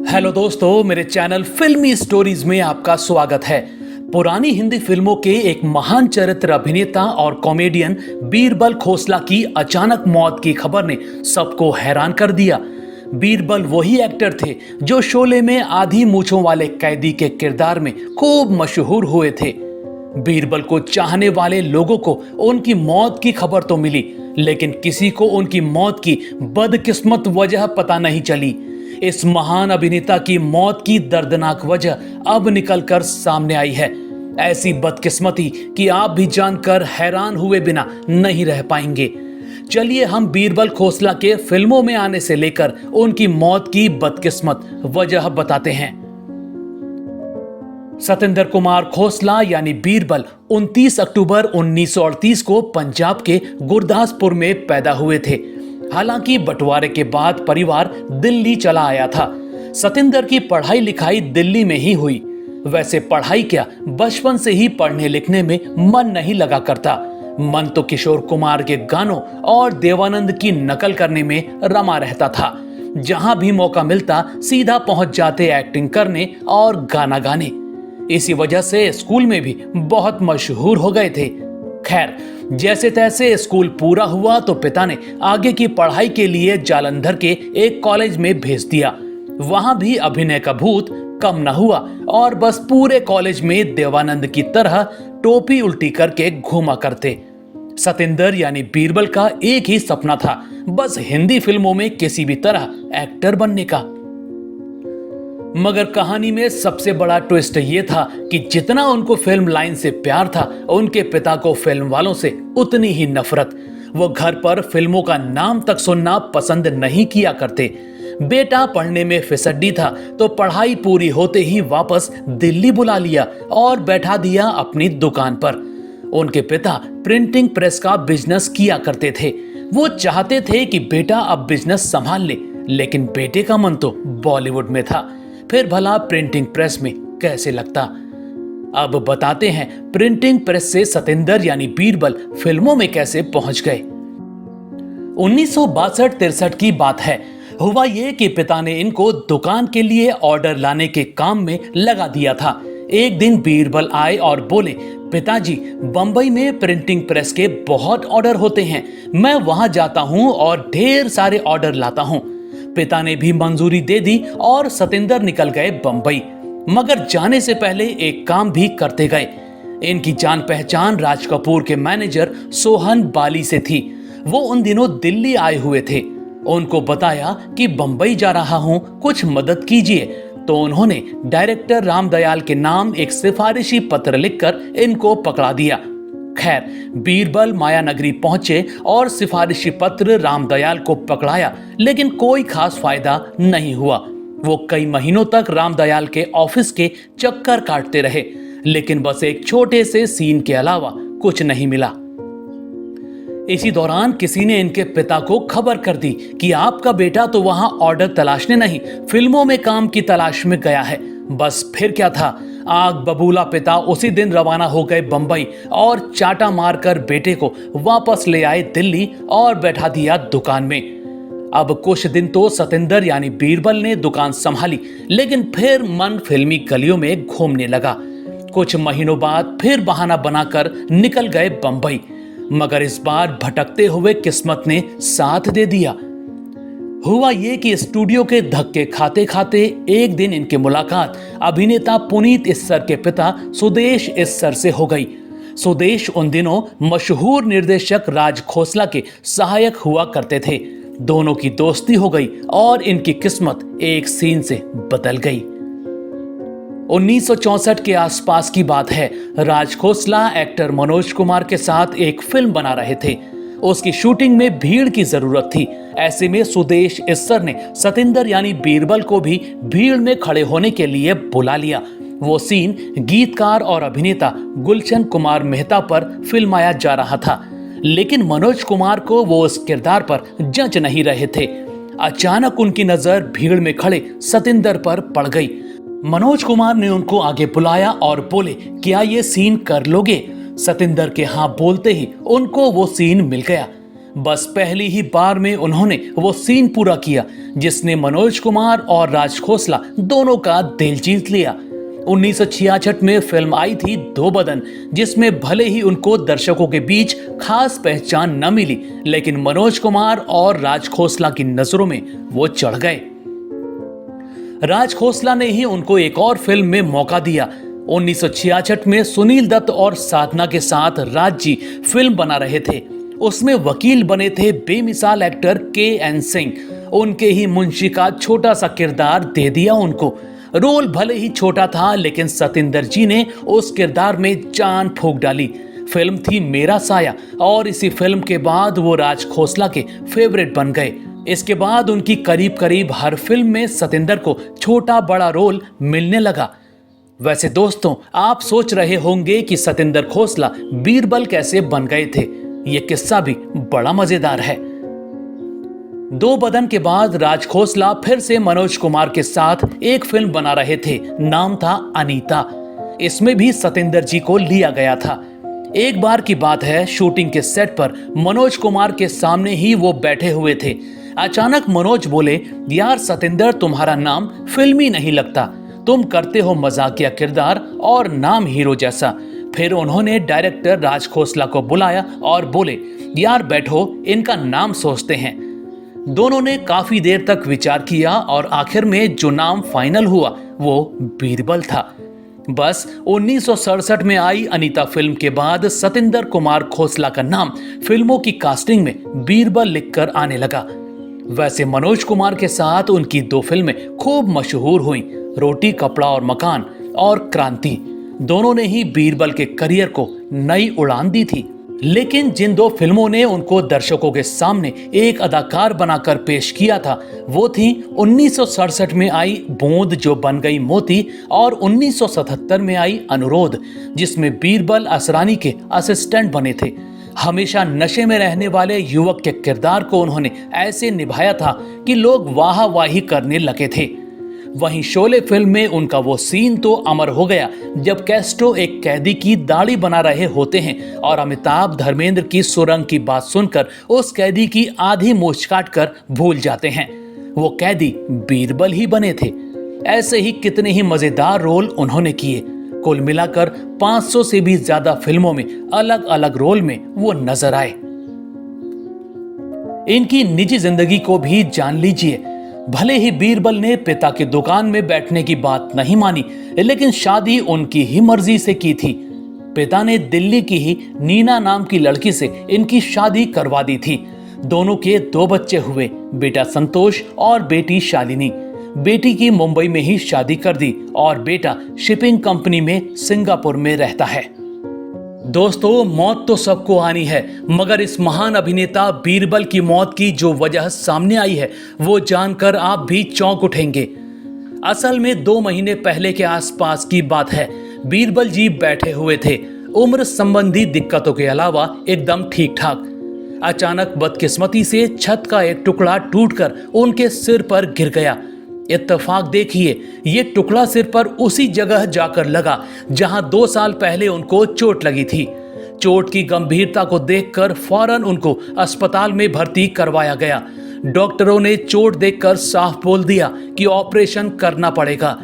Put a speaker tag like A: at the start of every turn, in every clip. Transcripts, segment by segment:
A: Hello दोस्तों, मेरे channel फिल्मी स्टोरीज में आपका स्वागत है। पुरानी हिंदी फिल्मों के एक महान चरित्र अभिनेता और कॉमेडियन बीरबल खोसला की अचानक मौत की खबर ने सबको हैरान कर दिया। बीरबल वही एक्टर थे जो शोले में आधी मूंछों वाले कैदी के किरदार में खूब मशहूर हुए थे। बीरबल को चाहने वाले लोगों को उनकी मौत की खबर तो मिली, लेकिन किसी को उनकी मौत की बदकिस्मत वजह पता नहीं चली। इस महान अभिनेता की मौत की दर्दनाक वजह अब निकलकर सामने आई है। ऐसी बदकिस्मती कि आप भी जानकर हैरान हुए बिना नहीं रह पाएंगे। चलिए हम बीरबल खोसला के फिल्मों में आने से लेकर उनकी मौत की बदकिस्मत वजह बताते हैं। सतेंद्र कुमार खोसला यानी बीरबल 29 अक्टूबर 1938 को पंजाब के गुरदासपुर में पैदा हुए थे। हालांकि बंटवारे के बाद परिवार दिल्ली चला आया था। सतेंद्र की पढ़ाई लिखाई दिल्ली में ही हुई। वैसे पढ़ाई क्या, बचपन से ही पढ़ने लिखने में मन नहीं लगा करता। मन तो किशोर कुमार के गानों और देवानंद की नकल करने में रमा रहता था। जहां भी मौका मिलता सीधा पहुंच जाते एक्टिंग करने और गाना गाने। इसी वजह से स्कूल में भी बहुत मशहूर हो गए थे। खैर, जैसे तैसे स्कूल पूरा हुआ तो पिता ने आगे की पढ़ाई के लिए जालंधर के एक कॉलेज में भेज दिया। वहां भी अभिनय का भूत कम न हुआ और बस पूरे कॉलेज में देवानंद की तरह टोपी उल्टी करके घूमा करते। सतेंद्र यानी बीरबल का एक ही सपना था, बस हिंदी फिल्मों में किसी भी तरह एक्टर बनने का। मगर कहानी में सबसे बड़ा ट्विस्ट ये था कि जितना उनको फिल्म लाइन से प्यार था, उनके पिता को फिल्म वालों से उतनी ही नफरत। वो घर पर फिल्मों का नाम तक सुनना पसंद नहीं किया करते। बेटा पढ़ने में फिसड्डी था तो पढ़ाई पूरी होते ही वापस दिल्ली बुला लिया और बैठा दिया अपनी दुकान पर। उनके पिता प्रिंटिंग प्रेस का बिजनेस किया करते थे। वो चाहते थे कि बेटा अब बिजनेस संभाल ले, लेकिन बेटे का मन तो बॉलीवुड में था। फिर भला प्रिंटिंग प्रेस में कैसे लगता। अब बताते हैं प्रिंटिंग प्रेस से सतेंद्र यानी बीरबल फिल्मों में कैसे पहुंच गए। 1962-63 की बात है। हुआ ये कि पिता ने इनको दुकान के लिए ऑर्डर लाने के काम में लगा दिया था। एक दिन बीरबल आए और बोले, पिताजी, बंबई में प्रिंटिंग प्रेस के बहुत ऑर्डर होते हैं। मैं वहां जाता हूं और ढेर सारे ऑर्डर लाता हूं। पिता ने भी मंजूरी दे दी और सतेंद्र निकल गए बंबई। मगर जाने से पहले एक काम भी करते गए। इनकी जान पहचान राज कपूर के मैनेजर सोहन बाली से थी। वो उन दिनों दिल्ली आए हुए थे। उनको बताया कि बंबई जा रहा हूं, कुछ मदद कीजिए। तो उन्होंने डायरेक्टर रामदयाल के नाम एक सिफारिशी पत्र लिखकर इनको पकड़ा दिया। खैर, बीरबल मायानगरी पहुंचे और सिफारिशी पत्र रामदयाल को पकड़ाया, लेकिन कोई खास फायदा नहीं हुआ। वो कई महीनों तक रामदयाल के ऑफिस के चक्कर काटते रहे, लेकिन बस एक छोटे से सीन के अलावा कुछ नहीं मिला। इसी दौरान किसी ने इनके पिता को खबर कर दी कि आपका बेटा तो वहां ऑर्डर तलाशने नहीं, फिल्मों में काम की तलाश में गया है। बस फिर क्या था, आग बबूला पिता उसी दिन रवाना हो गए बंबई और चाटा मारकर बेटे को वापस ले आए दिल्ली और बैठा दिया दुकान में। अब कुछ दिन तो सतेंद्र यानी बीरबल ने दुकान संभाली, लेकिन फिर मन फिल्मी गलियों में घूमने लगा। कुछ महीनों बाद फिर बहाना बनाकर निकल गए बंबई, मगर इस बार भटकते हुए किस्मत ने साथ दे दिया। हुआ ये कि स्टूडियो के धक्के खाते खाते एक दिन इनकी मुलाकात अभिनेता पुनीत इस्सर के पिता सुदेश इस्सर से हो गई। सुदेश उन दिनों मशहूर निर्देशक राज खोसला के सहायक हुआ करते थे। दोनों की दोस्ती हो गई और इनकी किस्मत एक सीन से बदल गई। 1964 के आसपास की बात है। राज खोसला एक्टर मनोज कुमार के साथ एक फिल्म बना रहे थे। उसकी शूटिंग में भीड़ की जरूरत थी। ऐसे में सुदेश इस्सर ने सतेंद्र यानी बीरबल को भी भीड़ में खड़े होने के लिए बुला लिया। वो सीन गीतकार और अभिनेता गुलशन कुमार मेहता पर फिल्माया जा रहा था, लेकिन मनोज कुमार को वो उस किरदार पर जंच नहीं रहे थे। अचानक उनकी नजर भीड़ में खड़े सतेंद्र पर पड़ गई। मनोज कुमार ने उनको आगे बुलाया और बोले, क्या ये सीन कर लोगे? सतेंद्र के हाँ बोलते ही उनको वो सीन मिल गया। बस पहली ही बार में उन्होंने वो सीन पूरा किया जिसने मनोज कुमार और राज खोसला दोनों का दिल जीत लिया। 1966 में फिल्म आई थी दो बदन, जिसमें भले ही उनको दर्शकों के बीच खास पहचान न मिली, लेकिन मनोज कुमार और राज खोसला की नजरों में वो चढ़ गए। राज खोसला ने ही उनको एक और फिल्म में मौका दिया। 1966 में सुनील दत्त और साधना के साथ राज जी फिल्म बना रहे थे। उसमें वकील बने थे बेमिसाल एक्टर के.एन. सिंह। उनके ही मुंशी का छोटा सा किरदार दे दिया उनको। रोल भले ही छोटा था, लेकिन सतिंदर जी ने उस किरदार में जान फूंक डाली। फिल्म थी मेरा साया, और इसी फिल्म के बाद वो राज खोसला के फेवरेट बन गए। इसके बाद उनकी करीब करीब हर फिल्म में सतिंदर को छोटा बड़ा रोल मिलने लगा। वैसे दोस्तों, आप सोच रहे होंगे कि सतिंदर खोसला बीरबल कैसे बन गए थे। ये किस्सा भी बड़ा मजेदार है। दो बदन के बाद राज खोसला फिर से मनोज कुमार के साथ एक फिल्म बना रहे थे, नाम था अनीता। इसमें भी सतिंदर जी को लिया गया था। एक बार की बात है, शूटिंग के सेट पर मनोज कुमार के सामने ही वो बैठे हुए थे। अचानक मनोज बोले, यार सतिंदर, तुम्हारा नाम फिल्मी नहीं लगता, तुम करते हो मजाकिया किरदार और नाम हीरो जैसा। फिर उन्होंने डायरेक्टर राज खोसला को बुलाया और बोले, यार बैठो, इनका नाम सोचते हैं। दोनों ने काफी देर तक विचार किया और आखिर में जो नाम फाइनल हुआ वो बीरबल था। बस 1967 में आई अनीता फिल्म के बाद सतिंदर कुमार खोसला का नाम फिल्मों की कास्टिंग में बीरबल लिखकर आने लगा। वैसे मनोज कुमार के साथ उनकी दो फिल्में खूब मशहूर हुईं, रोटी कपड़ा और मकान और क्रांति। दोनों ने ही बीरबल के करियर को नई उड़ान दी थी। लेकिन जिन दो फिल्मों ने उनको दर्शकों के सामने एक अदाकार बनाकर पेश किया था, वो थी 1967 में आई बूंद जो बन गई मोती और 1977 में आई अनुरोध, जिसमें बीरबल असरानी के असिस्टेंट बने थे। हमेशा नशे में रहने वाले युवक के किरदार को उन्होंने ऐसे निभाया था कि लोग वाह वाही करने लगे थे। वहीं शोले फिल्म में उनका वो सीन तो अमर हो गया जब कैस्ट्रो एक कैदी की दाढ़ी बना रहे होते हैं और अमिताभ धर्मेंद्र की सुरंग की बात सुनकर उस कैदी की आधी मूंछ काट कर भूल जाते हैं। वो कैदी बीरबल ही बने थे। ऐसे ही कितने ही मजेदार रोल उन्होंने किए। कुल मिलाकर 500 से भी ज्यादा फिल्मों में अलग अलग रोल में वो नजर आए। इनकी निजी जिंदगी को भी जान लीजिए। भले ही बीरबल ने पिता की दुकान में बैठने की बात नहीं मानी, लेकिन शादी उनकी ही मर्जी से की थी। पिता ने दिल्ली की ही नीना नाम की लड़की से इनकी शादी करवा दी थी। दोनों के दो बच्चे हुए, बेटा संतोष और बेटी शालिनी। बेटी की मुंबई में ही शादी कर दी और बेटा शिपिंग कंपनी में सिंगापुर में रहता है। दोस्तों, मौत तो सबको आनी है, मगर इस महान अभिनेता बीरबल की मौत की जो वजह सामने आई है वो जानकर आप भी चौंक उठेंगे। असल में 2 महीने पहले के आसपास की बात है। बीरबल जी बैठे हुए थे, उम्र संबंधी दिक्कतों के अलावा एकदम ठीक ठाक। अचानक बदकिस्मती से छत का एक टुकड़ा टूटकर उनके सिर पर गिर गया। इत्तेफाक देखिए, ये टुकड़ा सिर पर उसी जगह जाकर लगा जहां 2 साल पहले उनको चोट लगी थी। चोट की गंभीरता को देखकर फौरन उनको अस्पताल में भर्ती करवाया गया। डॉक्टरों ने चोट देखकर साफ बोल दिया कि ऑपरेशन करना पड़ेगा।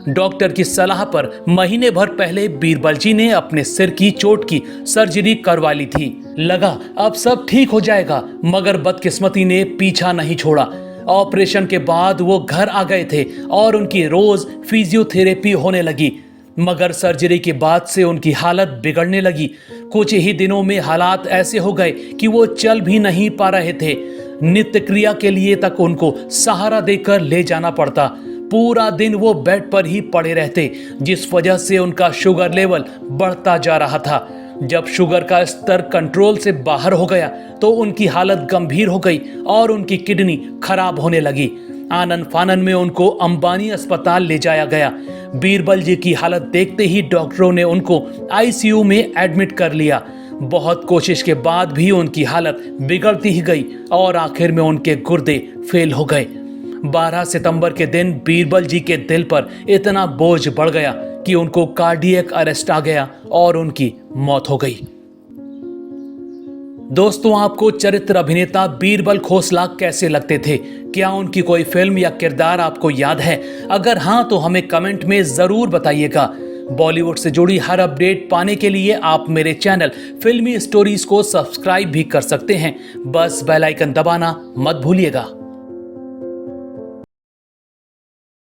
A: डॉक्टर की सलाह पर महीने भर पहले बीरबल जी ने अपने सिर की चोट की सर्जरी करवा ली थी। लगा अब सब ठीक हो जाएगा, मगर बदकिस्मती ने पीछा नहीं छोड़ा। ऑपरेशन के बाद वो घर आ गए थे और उनकी रोज फिजियोथेरेपी होने लगी, मगर सर्जरी के बाद से उनकी हालत बिगड़ने लगी। कुछ ही दिनों में हालात ऐसे हो गए कि वो चल भी नहीं पा रहे थे। नित्य क्रिया के लिए तक उनको सहारा देकर ले जाना पड़ता। पूरा दिन वो बेड पर ही पड़े रहते, जिस वजह से उनका शुगर लेवल बढ़ता जा रहा था। जब शुगर का स्तर कंट्रोल से बाहर हो गया तो उनकी हालत गंभीर हो गई और उनकी किडनी खराब होने लगी। आनन फानन में उनको अंबानी अस्पताल ले जाया गया। बीरबल जी की हालत देखते ही डॉक्टरों ने उनको आईसीयू में एडमिट कर लिया। बहुत कोशिश के बाद भी उनकी हालत बिगड़ती ही गई और आखिर में उनके गुर्दे फेल हो गए। 12 सितंबर के दिन बीरबल जी के दिल पर इतना बोझ बढ़ गया कि उनको कार्डियक अरेस्ट आ गया और उनकी मौत हो गई। दोस्तों, आपको चरित्र अभिनेता बीरबल खोसला कैसे लगते थे? क्या उनकी कोई फिल्म या किरदार आपको याद है? अगर हाँ तो हमें कमेंट में जरूर बताइएगा। बॉलीवुड से जुड़ी हर अपडेट पाने के लिए आप मेरे चैनल फिल्मी स्टोरीज को सब्सक्राइब भी कर सकते हैं। बस बेल आइकन दबाना मत भूलिएगा।